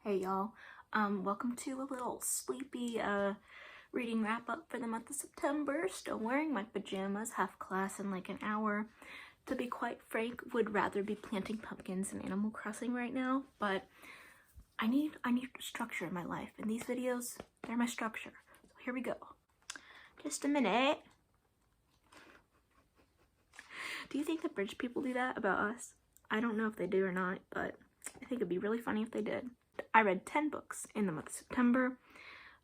Hey y'all, welcome to a little sleepy reading wrap up for the month of September. Still wearing my pajamas, have class in like an hour. To be quite frank, would rather be planting pumpkins in Animal Crossing right now, but I need structure in my life, and these videos, they're my structure. So here we go. Just a minute. Do you think the bridge people do that about us? I don't know if they do or not, but I think it'd be really funny if they did. I read 10 books in the month of September,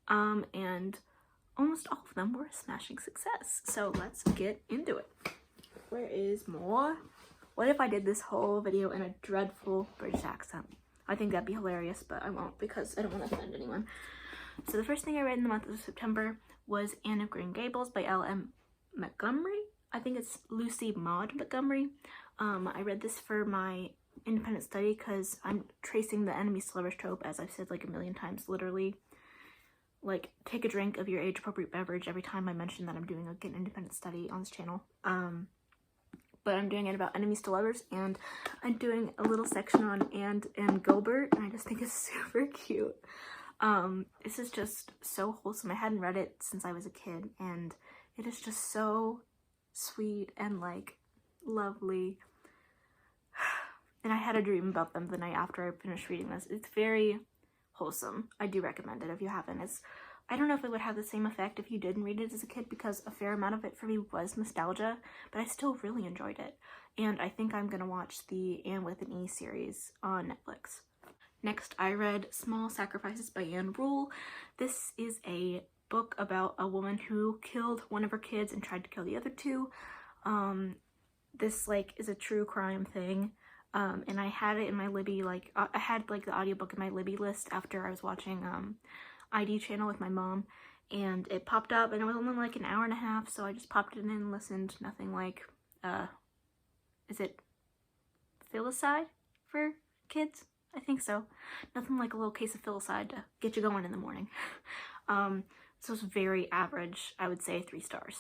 and almost all of them were a smashing success. So let's get into it. Where is more? What if I did this whole video in a dreadful British accent? I think that'd be hilarious, but I won't because I don't want to offend anyone. So the first thing I read in the month of September was Anne of Green Gables by L.M. Montgomery. I think it's Lucy Maud Montgomery. I read this for my independent study because I'm tracing the enemies to lovers trope, as I've said like a million times, literally. Like, take a drink of your age-appropriate beverage every time I mention that I'm doing an independent study on this channel. But I'm doing it about enemies to lovers, and I'm doing a little section on Anne and Gilbert, and I just think it's super cute. This is just so wholesome. I hadn't read it since I was a kid, and it is just so sweet and like lovely. And I had a dream about them the night after I finished reading this. It's very wholesome. I do recommend it if you haven't. I don't know if it would have the same effect if you didn't read it as a kid, because a fair amount of it for me was nostalgia, but I still really enjoyed it. And I think I'm gonna watch the Anne with an E series on Netflix. Next, I read Small Sacrifices by Anne Rule. This is a book about a woman who killed one of her kids and tried to kill the other two. This like is a true crime thing. And I had it in my Libby, like, I had, like, the audiobook in my Libby list after I was watching, ID channel with my mom, and it popped up, and it was only, like, an hour and a half, so I just popped it in and listened. Nothing like, is it filicide for kids? I think so. Nothing like a little case of filicide to get you going in the morning. So it's very average, I would say 3 stars.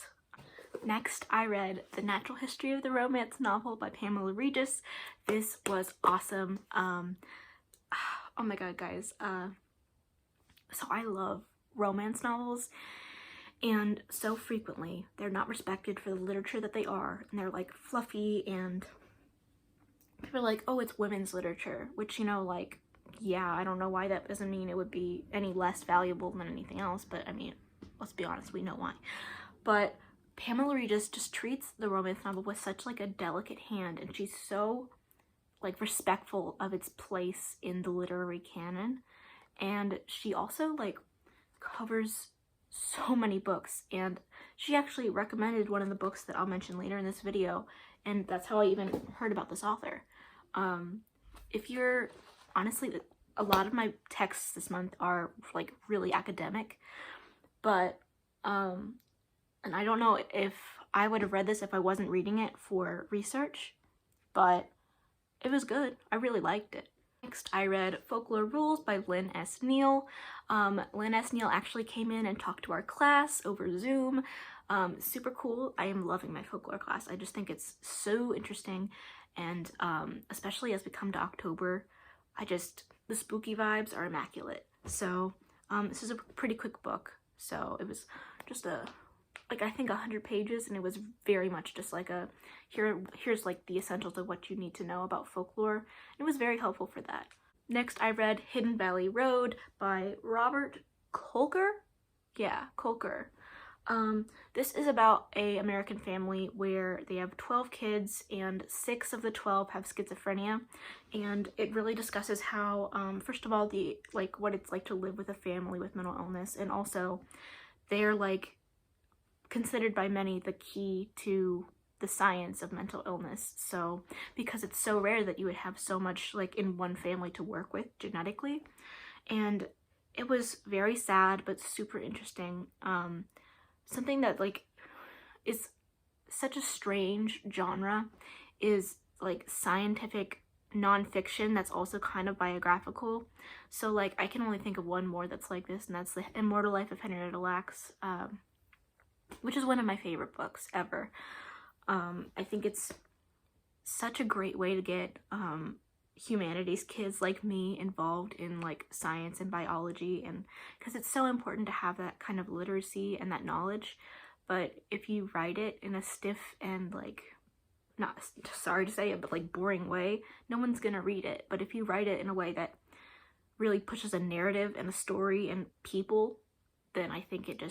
Next, I read The Natural History of the Romance novel by Pamela Regis. This was awesome. Oh my god, guys. So I love romance novels, and so frequently they're not respected for the literature that they are, and they're like fluffy, and people are like, oh, it's women's literature, which, you know, like, yeah, I don't know why that doesn't mean it would be any less valuable than anything else, but I mean, let's be honest, we know why. But Pamela Regis just treats the romance novel with such like a delicate hand, and she's so like respectful of its place in the literary canon, and she also like covers so many books, and she actually recommended one of the books that I'll mention later in this video, and that's how I even heard about this author. If you're honestly, a lot of my texts this month are like really academic, but and I don't know if I would have read this if I wasn't reading it for research, but it was good. I really liked it. Next, I read Folklore Rules by Lynn S. Neal. Lynn S. Neal actually came in and talked to our class over Zoom. Super cool. I am loving my folklore class. I just think it's so interesting, and especially as we come to October, the spooky vibes are immaculate. So this is a pretty quick book. So it was just I think 100 pages, and it was very much just like here's like the essentials of what you need to know about folklore. It was very helpful for that. Next, I read Hidden Valley Road by Robert Kolker. Yeah, Kolker. This is about an American family where they have 12 kids, and 6 of the 12 have schizophrenia, and it really discusses how, first of all, what it's like to live with a family with mental illness, and also they're like considered by many the key to the science of mental illness. So because it's so rare that you would have so much like in one family to work with genetically, and it was very sad but super interesting. Something that like is such a strange genre is like scientific nonfiction that's also kind of biographical. So like I can only think of one more that's like this, and that's The Immortal Life of Henrietta Lacks, which is one of my favorite books ever. I think it's such a great way to get humanities kids like me involved in like science and biology, and because it's so important to have that kind of literacy and that knowledge. But if you write it in a stiff and like, not sorry to say it, but like boring way, no one's gonna read it. But if you write it in a way that really pushes a narrative and a story and people, then I think it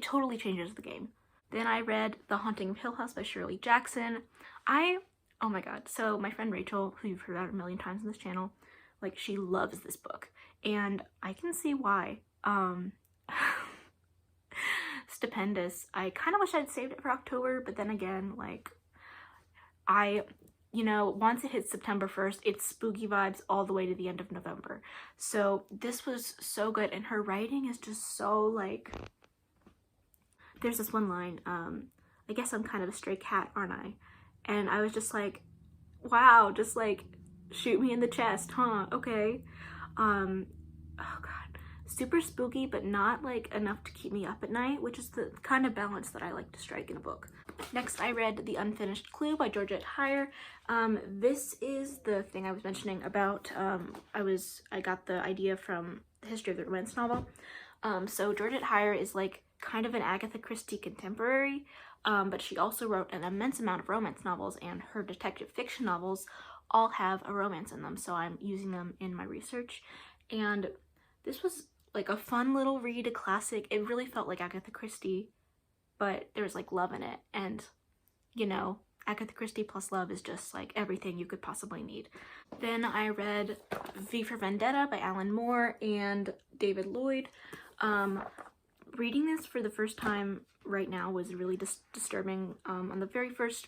totally changes the game. Then I read The Haunting of Hill House by Shirley Jackson. Oh my god, so my friend Rachel, who you've heard about a million times on this channel, like, she loves this book, and I can see why. Stupendous. I kind of wish I'd saved it for October, but then again, like, you know, once it hits September 1st, it's spooky vibes all the way to the end of November. So this was so good, and her writing is just so, like, there's this one line, I guess I'm kind of a stray cat, aren't I? And I was just like, wow, just like, shoot me in the chest, huh? Okay. Oh god. Super spooky, but not like enough to keep me up at night, which is the kind of balance that I like to strike in a book. Next, I read The Unfinished Clue by Georgette Heyer. This is the thing I was mentioning about, I got the idea from the History of the Romance novel. So Georgette Heyer is like kind of an Agatha Christie contemporary, but she also wrote an immense amount of romance novels, and her detective fiction novels all have a romance in them, so I'm using them in my research. And this was like a fun little read, a classic. It really felt like Agatha Christie, but there was like love in it, and you know, Agatha Christie plus love is just like everything you could possibly need. Then I read V for Vendetta by Alan Moore and David Lloyd. Reading this for the first time right now was really disturbing. On the very first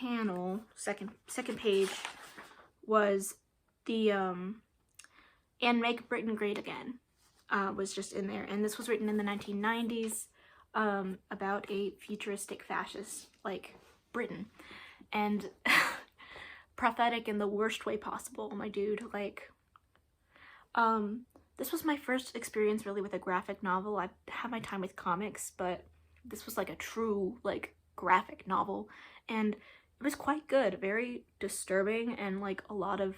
panel, second page, was the and Make Britain Great Again was just in there, and this was written in the 1990s about a futuristic fascist like Britain, and prophetic in the worst way possible, my dude. Like, this was my first experience really with a graphic novel. I've had my time with comics, but this was like a true like graphic novel, and it was quite good. Very disturbing, and like a lot of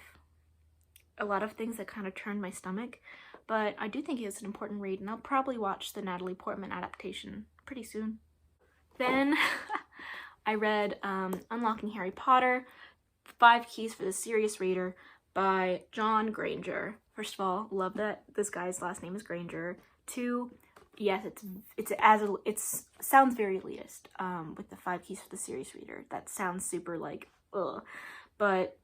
things that kind of turned my stomach, but I do think it's an important read, and I'll probably watch the Natalie Portman adaptation pretty soon. Then I read Unlocking Harry Potter, 5 Keys for the Serious Reader by John Granger. First of all, love that this guy's last name is Granger. 2, yes, it sounds very elitist with the 5 Keys for the Serious Reader. That sounds super like ugh, but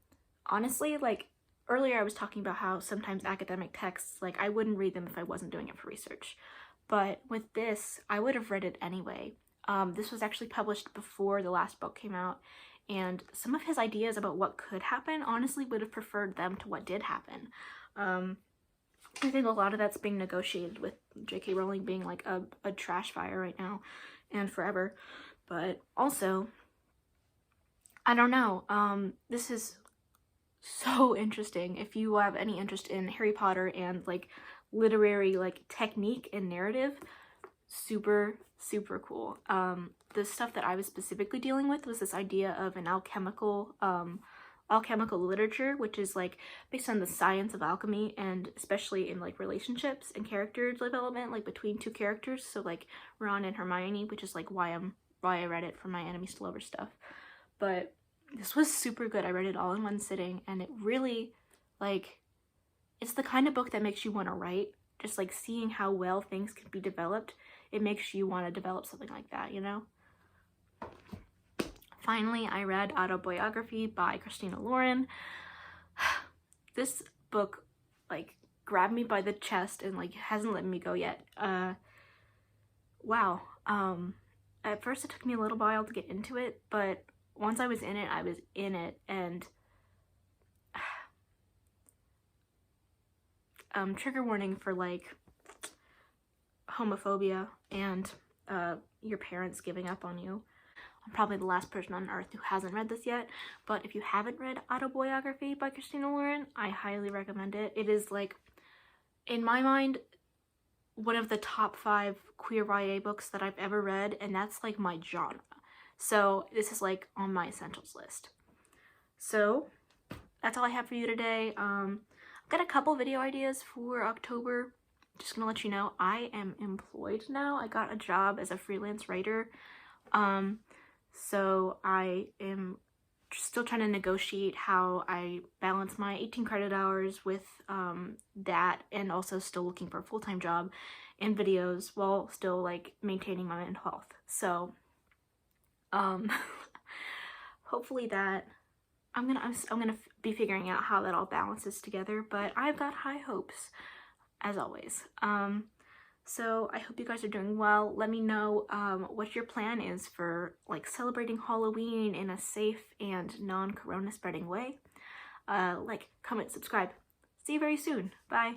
honestly, like, earlier I was talking about how sometimes academic texts, like, I wouldn't read them if I wasn't doing it for research, but with this I would have read it anyway. This was actually published before the last book came out, and some of his ideas about what could happen, honestly would have preferred them to what did happen. I think a lot of that's being negotiated with J.K. Rowling being like a trash fire right now and forever. But also, I don't know, this is so interesting. If you have any interest in Harry Potter and like literary like technique and narrative, super cool. The stuff that I was specifically dealing with was this idea of an alchemical literature, which is like based on the science of alchemy, and especially in like relationships and character development, like between 2 characters, so like Ron and Hermione, which is like why I read it for my enemies to lovers stuff. But this was super good. I read it all in one sitting, and it really, like, it's the kind of book that makes you want to write. Just like seeing how well things can be developed, it makes you want to develop something like that, you know? Finally, I read Autobiography by Christina Lauren. This book, like, grabbed me by the chest and, like, hasn't let me go yet. Wow. At first it took me a little while to get into it, but once I was in it, and trigger warning for, like, homophobia and your parents giving up on you. I'm probably the last person on earth who hasn't read this yet, but if you haven't read Autobiography by Christina Lauren, I highly recommend it. It is, like, in my mind, one of the top 5 queer YA books that I've ever read, and that's like my genre. So this is like on my essentials list. So that's all I have for you today. I've got a couple video ideas for October. Just gonna let you know, I am employed now. I got a job as a freelance writer. So I am still trying to negotiate how I balance my 18 credit hours with that, and also still looking for a full-time job in videos while still like maintaining my mental health. So hopefully that I'm gonna be figuring out how that all balances together, but I've got high hopes as always. So I hope you guys are doing well. Let me know what your plan is for like celebrating Halloween in a safe and non-corona spreading way. Like, comment, subscribe. See you very soon. Bye.